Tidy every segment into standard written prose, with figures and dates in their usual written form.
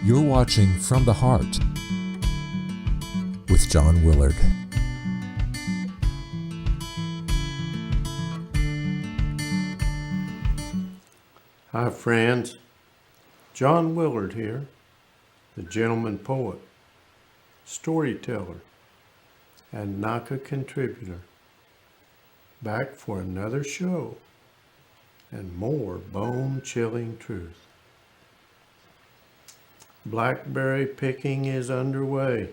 You're watching From the Heart with John Willard. Hi friends, John Willard here, the gentleman poet, storyteller, and NACA contributor, back for another show and more bone-chilling truth. Blackberry picking is underway.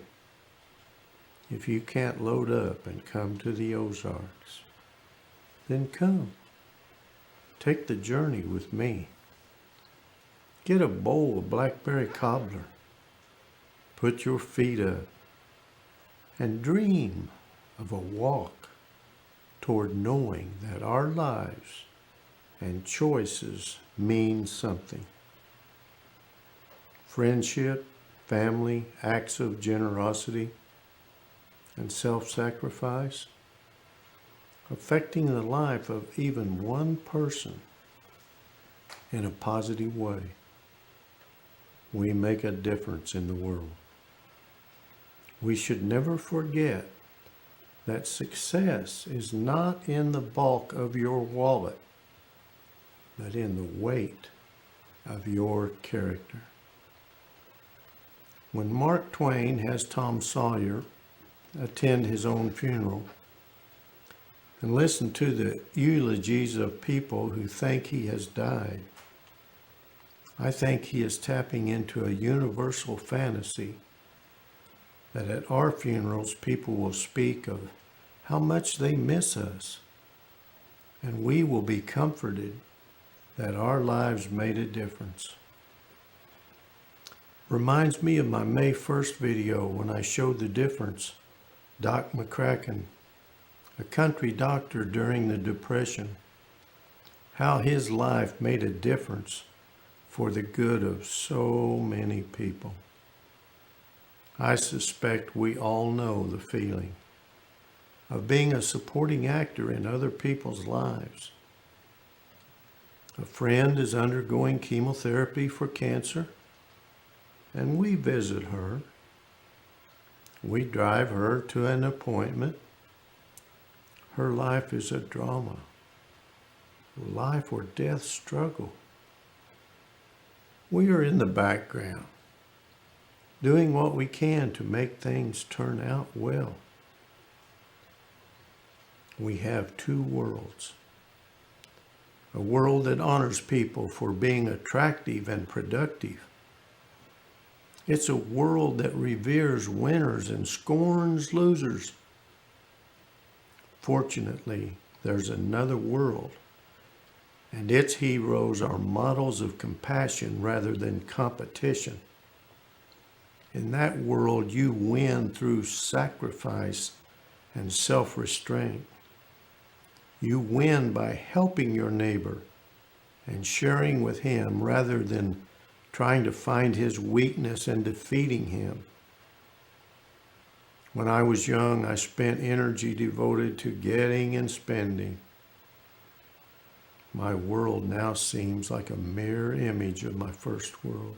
If you can't load up and come to the Ozarks, then come. Take the journey with me. Get a bowl of blackberry cobbler. Put your feet up and dream of a walk toward knowing that our lives and choices mean something. Friendship, family, acts of generosity, and self-sacrifice, affecting the life of even one person in a positive way. We make a difference in the world. We should never forget that success is not in the bulk of your wallet, but in the weight of your character. When Mark Twain has Tom Sawyer attend his own funeral and listen to the eulogies of people who think he has died, I think he is tapping into a universal fantasy that at our funerals people will speak of how much they miss us, and we will be comforted that our lives made a difference. Reminds me of my May 1st video when I showed the difference Doc McCracken, a country doctor during the Depression, how his life made a difference for the good of so many people. I suspect we all know the feeling of being a supporting actor in other people's lives. A friend is undergoing chemotherapy for cancer, and we visit her. We drive her to an appointment. Her life is a drama, life or death struggle. We are in the background, doing what we can to make things turn out well. We have two worlds. A world that honors people for being attractive and productive. It's a world that reveres winners and scorns losers. Fortunately, there's another world, and its heroes are models of compassion rather than competition. In that world, you win through sacrifice and self-restraint. You win by helping your neighbor and sharing with him rather than trying to find his weakness and defeating him. When I was young, I spent energy devoted to getting and spending. My world now seems like a mirror image of my first world.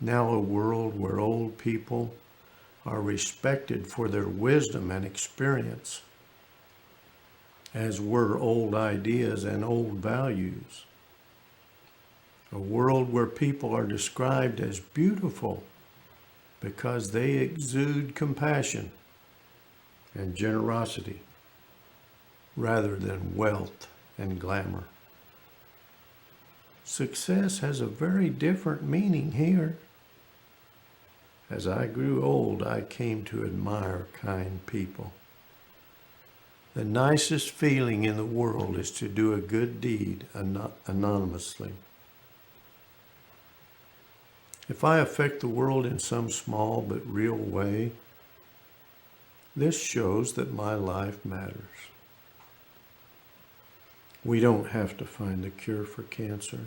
Now a world where old people are respected for their wisdom and experience, as were old ideas and old values. A world where people are described as beautiful because they exude compassion and generosity rather than wealth and glamour. Success has a very different meaning here. As I grew old, I came to admire kind people. The nicest feeling in the world is to do a good deed anonymously. If I affect the world in some small but real way, this shows that my life matters. We don't have to find the cure for cancer.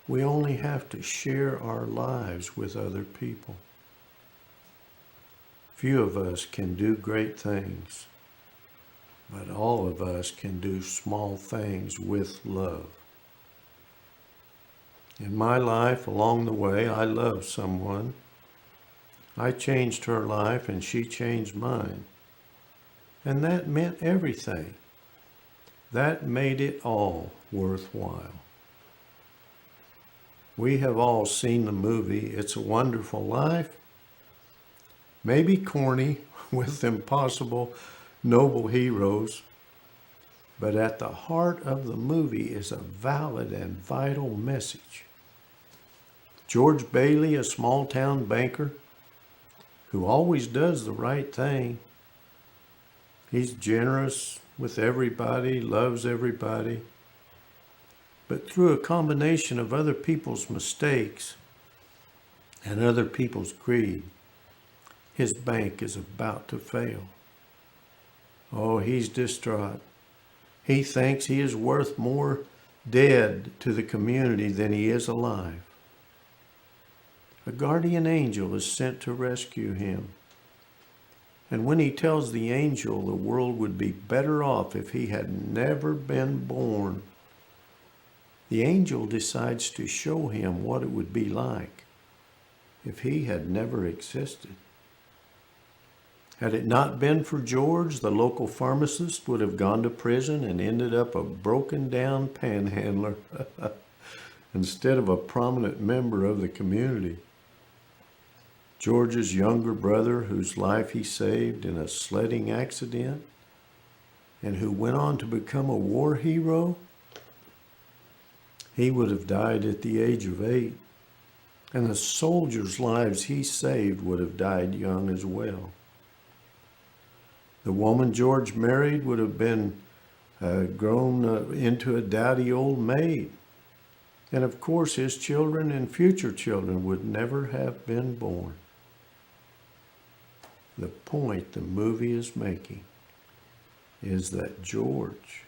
We only have to share our lives with other people. Few of us can do great things, but all of us can do small things with love. In my life, along the way, I loved someone. I changed her life and she changed mine. And that meant everything. That made it all worthwhile. We have all seen the movie It's a Wonderful Life. Maybe corny with impossible, noble heroes, but at the heart of the movie is a valid and vital message. George Bailey, a small-town banker who always does the right thing. He's generous with everybody, loves everybody. But through a combination of other people's mistakes and other people's greed, his bank is about to fail. Oh, he's distraught. He thinks he is worth more dead to the community than he is alive. A guardian angel is sent to rescue him. And when he tells the angel the world would be better off if he had never been born, the angel decides to show him what it would be like if he had never existed. Had it not been for George, the local pharmacist would have gone to prison and ended up a broken down panhandler instead of a prominent member of the community. George's younger brother, whose life he saved in a sledding accident and who went on to become a war hero, he would have died at the age of 8. And the soldiers' lives he saved would have died young as well. The woman George married would have been grown into a dowdy old maid. And of course, his children and future children would never have been born. The point the movie is making is that George,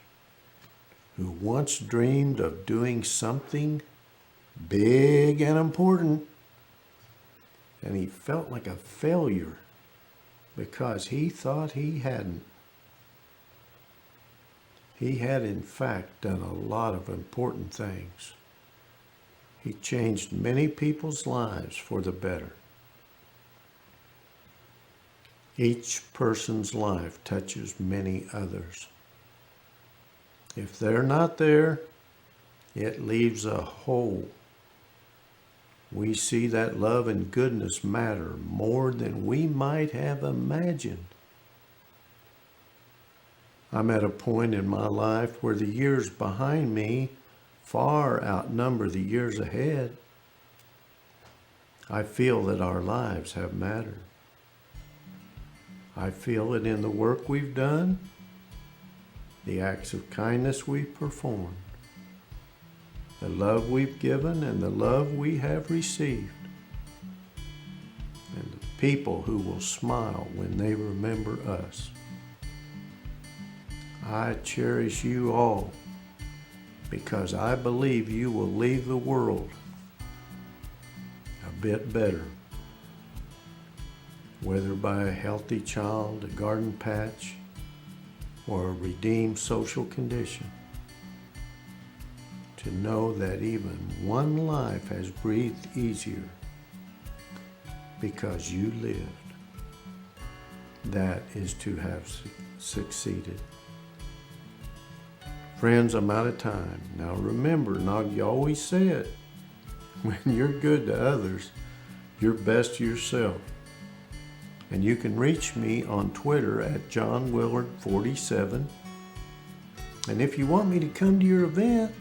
who once dreamed of doing something big and important, and he felt like a failure because he thought he hadn't. He had in fact done a lot of important things. He changed many people's lives for the better. Each person's life touches many others. If they're not there, it leaves a hole. We see that love and goodness matter more than we might have imagined. I'm at a point in my life where the years behind me far outnumber the years ahead. I feel that our lives have mattered. I feel it in the work we've done, the acts of kindness we've performed, the love we've given and the love we have received, and the people who will smile when they remember us. I cherish you all because I believe you will leave the world a bit better, whether by a healthy child, a garden patch, or a redeemed social condition. To know that even one life has breathed easier because you lived, that is to have succeeded. Friends, I'm out of time. Now remember, Nagi always said, when you're good to others, you're best to yourself. And you can reach me on Twitter at JohnWillard47. And if you want me to come to your event,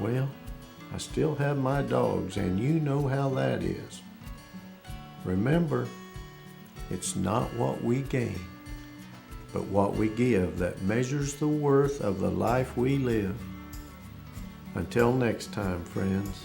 well, I still have my dogs, and you know how that is. Remember, it's not what we gain, but what we give that measures the worth of the life we live. Until next time, friends.